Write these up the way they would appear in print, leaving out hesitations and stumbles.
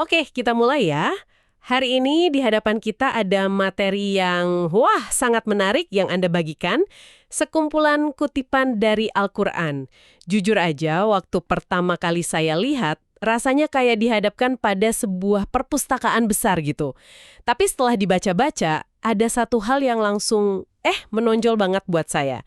Oke, kita mulai ya. Hari ini di hadapan kita ada materi yang, sangat menarik yang Anda bagikan. Sekumpulan kutipan dari Al-Quran. Jujur aja, waktu pertama kali saya lihat, rasanya kayak dihadapkan pada sebuah perpustakaan besar gitu. Tapi setelah dibaca-baca, ada satu hal yang langsung, menonjol banget buat saya.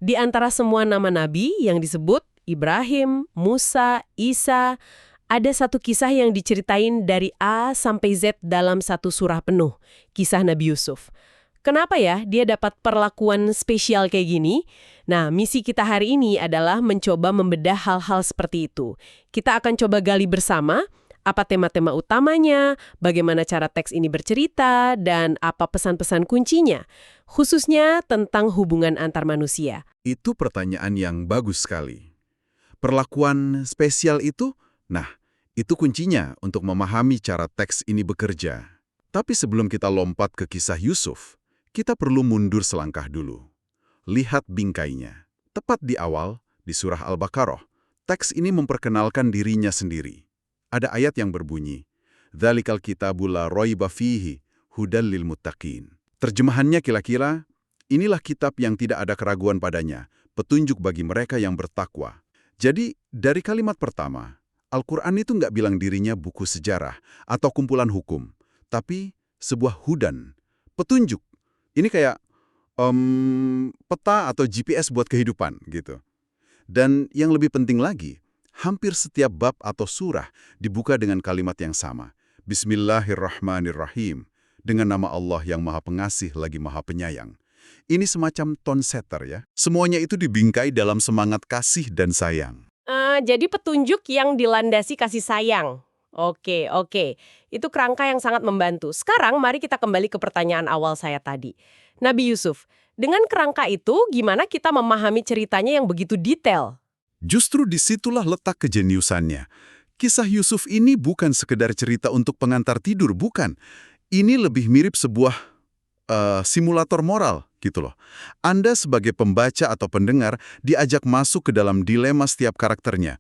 Di antara semua nama nabi yang disebut, Ibrahim, Musa, Isa, ada satu kisah yang diceritain dari A sampai Z dalam satu surah penuh, kisah Nabi Yusuf. Kenapa ya dia dapat perlakuan spesial kayak gini? Nah, misi kita hari ini adalah mencoba membedah hal-hal seperti itu. Kita akan coba gali bersama apa tema-tema utamanya, bagaimana cara teks ini bercerita, dan apa pesan-pesan kuncinya, khususnya tentang hubungan antar manusia. Itu pertanyaan yang bagus sekali. Perlakuan spesial itu, itu kuncinya untuk memahami cara teks ini bekerja. Tapi sebelum kita lompat ke kisah Yusuf, kita perlu mundur selangkah dulu. Lihat bingkainya. Tepat di awal, di surah Al-Baqarah, teks ini memperkenalkan dirinya sendiri. Ada ayat yang berbunyi, "Dzalikal kitabu la raiba fihi hudal lil muttaqin." Terjemahannya kira-kira, inilah kitab yang tidak ada keraguan padanya, petunjuk bagi mereka yang bertakwa. Jadi, dari kalimat pertama, Al-Quran itu nggak bilang dirinya buku sejarah atau kumpulan hukum, tapi sebuah hudan, petunjuk. Ini kayak peta atau GPS buat kehidupan, gitu. Dan yang lebih penting lagi, hampir setiap bab atau surah dibuka dengan kalimat yang sama. Bismillahirrahmanirrahim, dengan nama Allah yang Maha Pengasih lagi Maha Penyayang. Ini semacam tone setter ya. Semuanya itu dibingkai dalam semangat kasih dan sayang. Jadi petunjuk yang dilandasi kasih sayang. Oke. Itu kerangka yang sangat membantu. Sekarang mari kita kembali ke pertanyaan awal saya tadi. Nabi Yusuf, dengan kerangka itu gimana kita memahami ceritanya yang begitu detail? Justru disitulah letak kejeniusannya. Kisah Yusuf ini bukan sekedar cerita untuk pengantar tidur, bukan. Ini lebih mirip sebuah simulator moral, gitu loh. Anda sebagai pembaca atau pendengar diajak masuk ke dalam dilema setiap karakternya.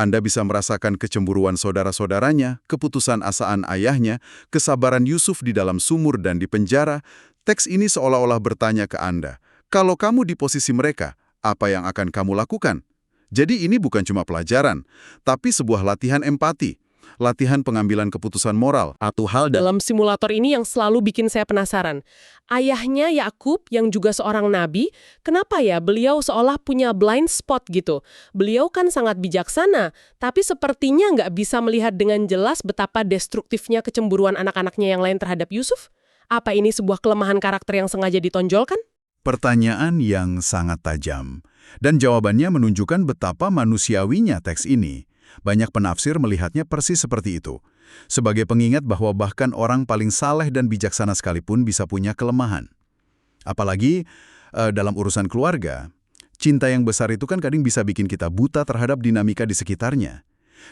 Anda bisa merasakan kecemburuan saudara-saudaranya, keputusan asaan ayahnya, kesabaran Yusuf di dalam sumur dan di penjara. Teks ini seolah-olah bertanya ke Anda, kalau kamu di posisi mereka, apa yang akan kamu lakukan? Jadi ini bukan cuma pelajaran, tapi sebuah latihan empati. Latihan pengambilan keputusan moral atau hal dalam simulator ini yang selalu bikin saya penasaran. Ayahnya Yakub yang juga seorang nabi, kenapa ya beliau seolah punya blind spot gitu? Beliau kan sangat bijaksana, tapi sepertinya nggak bisa melihat dengan jelas betapa destruktifnya kecemburuan anak-anaknya yang lain terhadap Yusuf. Apa ini sebuah kelemahan karakter yang sengaja ditonjolkan? Pertanyaan yang sangat tajam. Dan jawabannya menunjukkan betapa manusiawinya teks ini. Banyak penafsir melihatnya persis seperti itu. Sebagai pengingat bahwa bahkan orang paling saleh dan bijaksana sekalipun bisa punya kelemahan. Apalagi dalam urusan keluarga, cinta yang besar itu kan kadang bisa bikin kita buta terhadap dinamika di sekitarnya.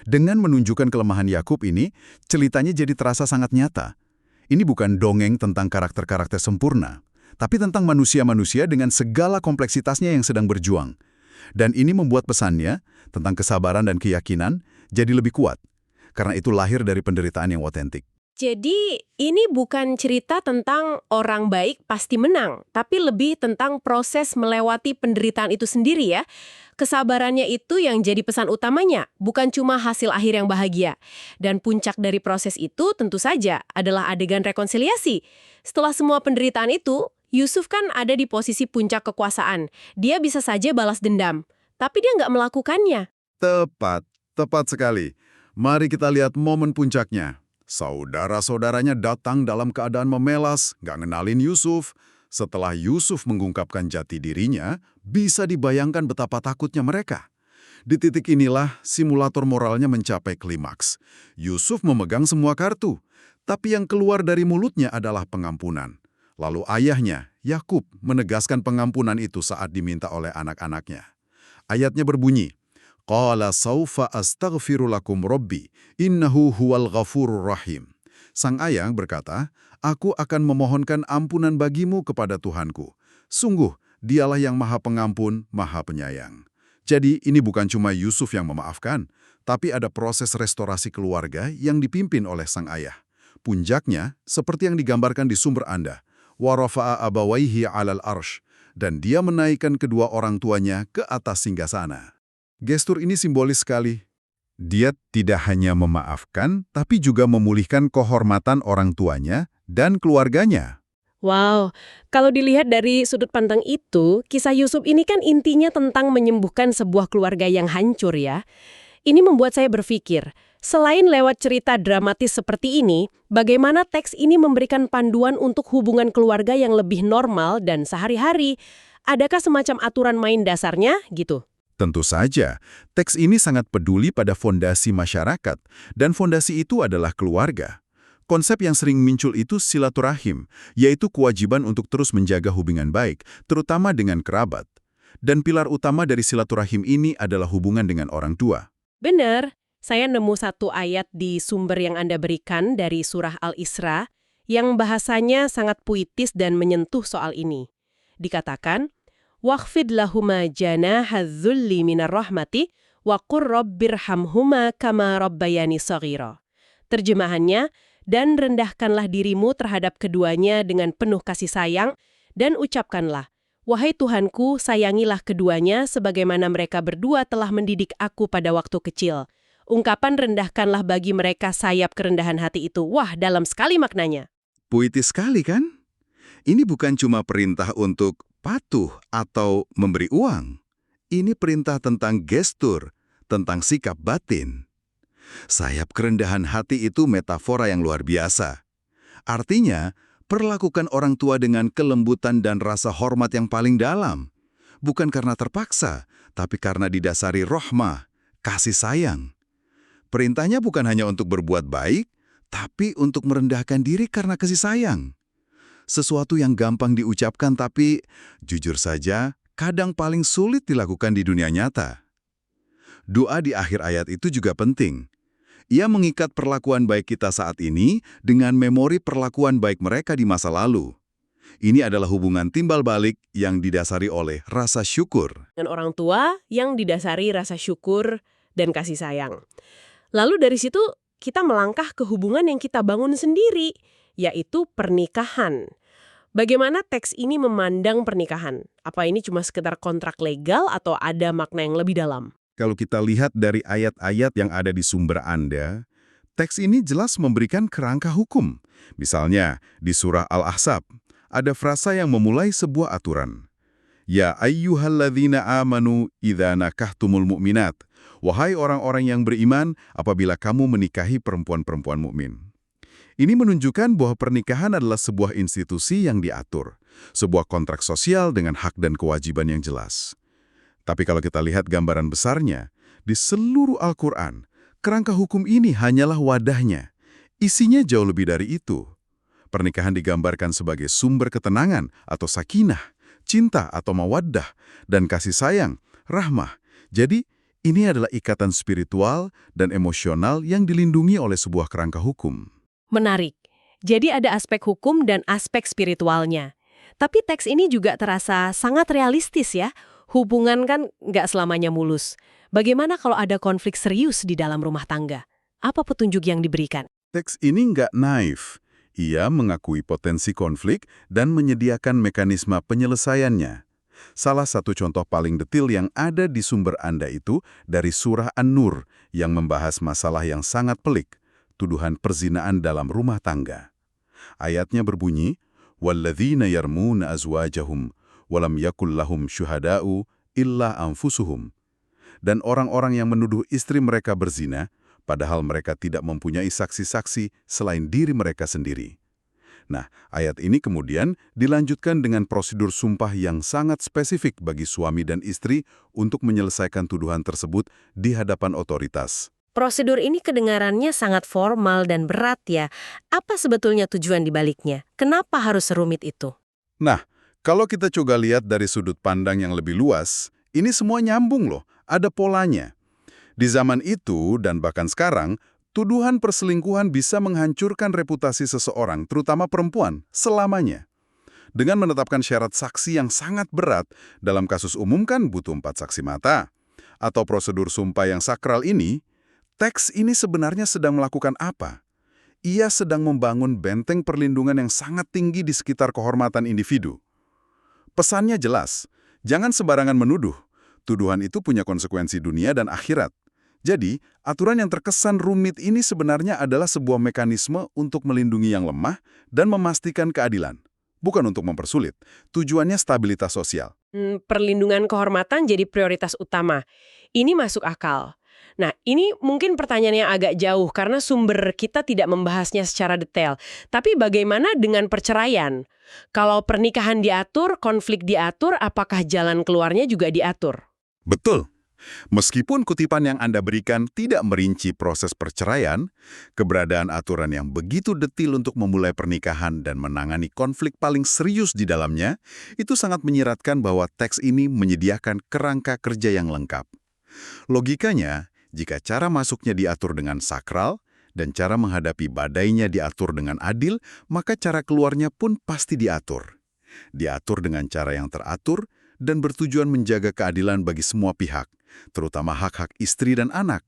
Dengan menunjukkan kelemahan Yakub ini, ceritanya jadi terasa sangat nyata. Ini bukan dongeng tentang karakter-karakter sempurna, tapi tentang manusia-manusia dengan segala kompleksitasnya yang sedang berjuang. Dan ini membuat pesannya tentang kesabaran dan keyakinan jadi lebih kuat. Karena itu lahir dari penderitaan yang otentik. Jadi ini bukan cerita tentang orang baik pasti menang, tapi lebih tentang proses melewati penderitaan itu sendiri ya. Kesabarannya itu yang jadi pesan utamanya, bukan cuma hasil akhir yang bahagia. Dan puncak dari proses itu tentu saja adalah adegan rekonsiliasi. Setelah semua penderitaan itu, Yusuf kan ada di posisi puncak kekuasaan. Dia bisa saja balas dendam, tapi dia nggak melakukannya. Tepat sekali. Mari kita lihat momen puncaknya. Saudara-saudaranya datang dalam keadaan memelas, nggak ngenalin Yusuf. Setelah Yusuf mengungkapkan jati dirinya, bisa dibayangkan betapa takutnya mereka. Di titik inilah simulator moralnya mencapai klimaks. Yusuf memegang semua kartu, tapi yang keluar dari mulutnya adalah pengampunan. Lalu ayahnya, Yakub, menegaskan pengampunan itu saat diminta oleh anak-anaknya. Ayatnya berbunyi, Qala saufa astaghfiru lakum rabbi, innahu huwal ghafurur rahim. Sang ayah berkata, aku akan memohonkan ampunan bagimu kepada Tuhanku. Sungguh, dialah yang maha pengampun, maha penyayang. Jadi ini bukan cuma Yusuf yang memaafkan, Tapi ada proses restorasi keluarga yang dipimpin oleh sang ayah. Puncaknya, seperti yang digambarkan di sumber Anda, wa rafa'a abawaihi 'alal arsh, dan dia menaikkan kedua orang tuanya ke atas singgasana. Gestur ini simbolis sekali. Dia tidak hanya memaafkan, tapi juga memulihkan kehormatan orang tuanya dan keluarganya. Wow, kalau dilihat dari sudut pandang itu, kisah Yusuf ini kan intinya tentang menyembuhkan sebuah keluarga yang hancur ya. Ini membuat saya berpikir, selain lewat cerita dramatis seperti ini, bagaimana teks ini memberikan panduan untuk hubungan keluarga yang lebih normal dan sehari-hari? Adakah semacam aturan main dasarnya gitu? Tentu saja, teks ini sangat peduli pada fondasi masyarakat, dan fondasi itu adalah keluarga. Konsep yang sering muncul itu silaturahim, yaitu kewajiban untuk terus menjaga hubungan baik, terutama dengan kerabat. Dan pilar utama dari silaturahim ini adalah hubungan dengan orang tua. Benar, saya nemu satu ayat di sumber yang Anda berikan dari surah Al-Isra yang bahasanya sangat puitis dan menyentuh soal ini. Dikatakan, "Wakhfid lahuma janaha dzulli minar rahmati wa qur rabbirhamhuma kama rabbayani shaghira." Terjemahannya, dan rendahkanlah dirimu terhadap keduanya dengan penuh kasih sayang dan ucapkanlah, "Wahai Tuhanku, sayangilah keduanya sebagaimana mereka berdua telah mendidik aku pada waktu kecil." Ungkapan rendahkanlah bagi mereka sayap kerendahan hati itu. Wah, dalam sekali maknanya. Puitis sekali kan? Ini bukan cuma perintah untuk patuh atau memberi uang. Ini perintah tentang gestur, tentang sikap batin. Sayap kerendahan hati itu metafora yang luar biasa. Artinya, perlakukan orang tua dengan kelembutan dan rasa hormat yang paling dalam. Bukan karena terpaksa, tapi karena didasari rahmah, kasih sayang. Perintahnya bukan hanya untuk berbuat baik, tapi untuk merendahkan diri karena kasih sayang. Sesuatu yang gampang diucapkan tapi, jujur saja, kadang paling sulit dilakukan di dunia nyata. Doa di akhir ayat itu juga penting. Ia mengikat perlakuan baik kita saat ini dengan memori perlakuan baik mereka di masa lalu. Ini adalah hubungan timbal balik yang didasari oleh rasa syukur. Dengan orang tua yang didasari rasa syukur dan kasih sayang. Lalu dari situ kita melangkah ke hubungan yang kita bangun sendiri, yaitu pernikahan. Bagaimana teks ini memandang pernikahan? Apa ini cuma sekedar kontrak legal atau ada makna yang lebih dalam? Kalau kita lihat dari ayat-ayat yang ada di sumber Anda, teks ini jelas memberikan kerangka hukum. Misalnya, di surah Al-Ahzab, ada frasa yang memulai sebuah aturan. Ya ayyuhalladzina amanu idza nakahtumul mu'minat. Wahai orang-orang yang beriman, apabila kamu menikahi perempuan-perempuan mukmin. Ini menunjukkan bahwa pernikahan adalah sebuah institusi yang diatur, sebuah kontrak sosial dengan hak dan kewajiban yang jelas. Tapi kalau kita lihat gambaran besarnya, di seluruh Al-Quran, kerangka hukum ini hanyalah wadahnya. Isinya jauh lebih dari itu. Pernikahan digambarkan sebagai sumber ketenangan atau sakinah, cinta atau mawaddah, dan kasih sayang, rahmah. Jadi, ini adalah ikatan spiritual dan emosional yang dilindungi oleh sebuah kerangka hukum. Menarik. Jadi ada aspek hukum dan aspek spiritualnya. Tapi teks ini juga terasa sangat realistis ya. Hubungan kan nggak selamanya mulus. Bagaimana kalau ada konflik serius di dalam rumah tangga? Apa petunjuk yang diberikan? Teks ini nggak naif. Ia mengakui potensi konflik dan menyediakan mekanisme penyelesaiannya. Salah satu contoh paling detil yang ada di sumber Anda itu dari surah An-Nur yang membahas masalah yang sangat pelik, tuduhan perzinaan dalam rumah tangga. Ayatnya berbunyi, وَالَّذِينَ يَرْمُونَ أَزْوَاجَهُمْ وَلَمْ يَكُنْ لَهُمْ شُهَدَاءُ إِلَّا أَنفُسُهُمْ. Dan orang-orang yang menuduh istri mereka berzina, padahal mereka tidak mempunyai saksi-saksi selain diri mereka sendiri. Nah, ayat ini kemudian dilanjutkan dengan prosedur sumpah yang sangat spesifik bagi suami dan istri untuk menyelesaikan tuduhan tersebut di hadapan otoritas. Prosedur ini kedengarannya sangat formal dan berat ya. Apa sebetulnya tujuan dibaliknya? Kenapa harus serumit itu? Nah, kalau kita coba lihat dari sudut pandang yang lebih luas, ini semua nyambung loh, ada polanya. Di zaman itu dan bahkan sekarang, tuduhan perselingkuhan bisa menghancurkan reputasi seseorang, terutama perempuan, selamanya. Dengan menetapkan syarat saksi yang sangat berat, dalam kasus umum kan butuh 4 saksi mata. Atau prosedur sumpah yang sakral ini, Teks ini sebenarnya sedang melakukan apa? Ia sedang membangun benteng perlindungan yang sangat tinggi di sekitar kehormatan individu. Pesannya jelas, jangan sembarangan menuduh. Tuduhan itu punya konsekuensi dunia dan akhirat. Jadi, aturan yang terkesan rumit ini sebenarnya adalah sebuah mekanisme untuk melindungi yang lemah dan memastikan keadilan. Bukan untuk mempersulit, tujuannya stabilitas sosial. Perlindungan kehormatan jadi prioritas utama. Ini masuk akal. Nah, ini mungkin pertanyaan yang agak jauh karena sumber kita tidak membahasnya secara detail. Tapi bagaimana dengan perceraian? Kalau pernikahan diatur, konflik diatur, apakah jalan keluarnya juga diatur? Betul. Meskipun kutipan yang Anda berikan tidak merinci proses perceraian, keberadaan aturan yang begitu detil untuk memulai pernikahan dan menangani konflik paling serius di dalamnya, itu sangat menyiratkan bahwa teks ini menyediakan kerangka kerja yang lengkap. Logikanya, jika cara masuknya diatur dengan sakral dan cara menghadapi badainya diatur dengan adil, maka cara keluarnya pun pasti diatur. Diatur dengan cara yang teratur dan bertujuan menjaga keadilan bagi semua pihak, terutama hak-hak istri dan anak.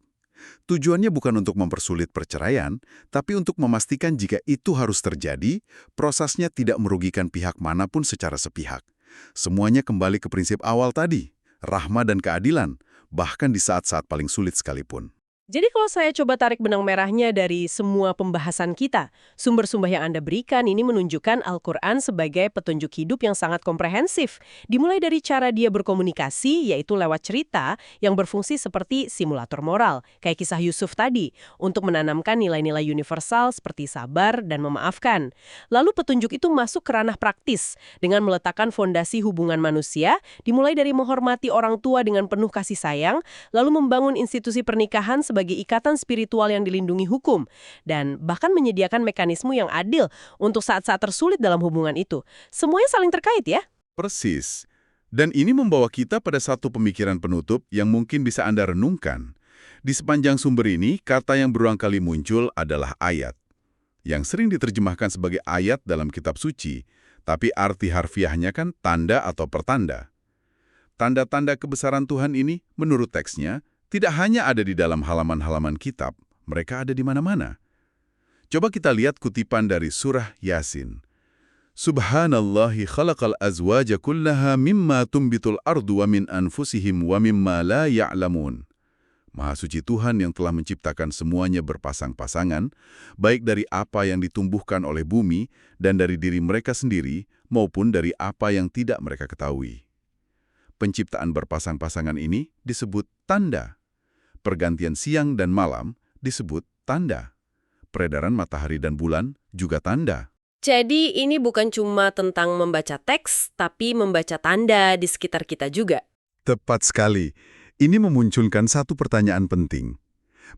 Tujuannya bukan untuk mempersulit perceraian, tapi untuk memastikan jika itu harus terjadi, prosesnya tidak merugikan pihak manapun secara sepihak. Semuanya kembali ke prinsip awal tadi, rahma dan keadilan, bahkan di saat-saat paling sulit sekalipun. Jadi kalau saya coba tarik benang merahnya dari semua pembahasan kita, sumber-sumber yang Anda berikan ini menunjukkan Al-Quran sebagai petunjuk hidup yang sangat komprehensif. Dimulai dari cara dia berkomunikasi, yaitu lewat cerita yang berfungsi seperti simulator moral, kayak kisah Yusuf tadi, untuk menanamkan nilai-nilai universal seperti sabar dan memaafkan. Lalu petunjuk itu masuk ke ranah praktis, dengan meletakkan fondasi hubungan manusia, dimulai dari menghormati orang tua dengan penuh kasih sayang, lalu membangun institusi pernikahan sebagai ikatan spiritual yang dilindungi hukum, dan bahkan menyediakan mekanisme yang adil untuk saat-saat tersulit dalam hubungan itu. Semuanya saling terkait ya? Persis. Dan ini membawa kita pada satu pemikiran penutup yang mungkin bisa Anda renungkan. Di sepanjang sumber ini, kata yang berulang kali muncul adalah ayat, yang sering diterjemahkan sebagai ayat dalam kitab suci, tapi arti harfiahnya kan tanda atau pertanda. Tanda-tanda kebesaran Tuhan ini, menurut teksnya, tidak hanya ada di dalam halaman-halaman kitab, mereka ada di mana-mana. Coba kita lihat kutipan dari surah Yasin. Subhanallahi khalaqal azwaja kullaha mimma tumbitul ardu wa min anfusihim wa mimma la ya'lamun. Maha suci Tuhan yang telah menciptakan semuanya berpasang-pasangan, baik dari apa yang ditumbuhkan oleh bumi dan dari diri mereka sendiri, maupun dari apa yang tidak mereka ketahui. Penciptaan berpasang-pasangan ini disebut tanda. Pergantian siang dan malam disebut tanda. Peredaran matahari dan bulan juga tanda. Jadi ini bukan cuma tentang membaca teks, tapi membaca tanda di sekitar kita juga. Tepat sekali. Ini memunculkan satu pertanyaan penting.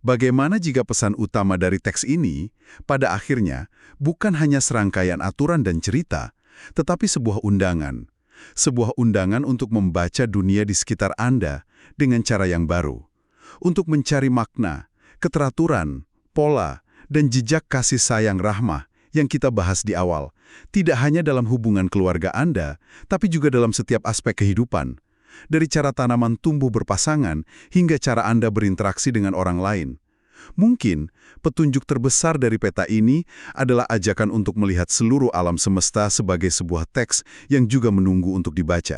Bagaimana jika pesan utama dari teks ini, pada akhirnya, bukan hanya serangkaian aturan dan cerita, tetapi sebuah undangan. Sebuah undangan untuk membaca dunia di sekitar Anda dengan cara yang baru. Untuk mencari makna, keteraturan, pola, dan jejak kasih sayang rahmah yang kita bahas di awal, tidak hanya dalam hubungan keluarga Anda, tapi juga dalam setiap aspek kehidupan. Dari cara tanaman tumbuh berpasangan hingga cara Anda berinteraksi dengan orang lain. Mungkin petunjuk terbesar dari peta ini adalah ajakan untuk melihat seluruh alam semesta sebagai sebuah teks yang juga menunggu untuk dibaca.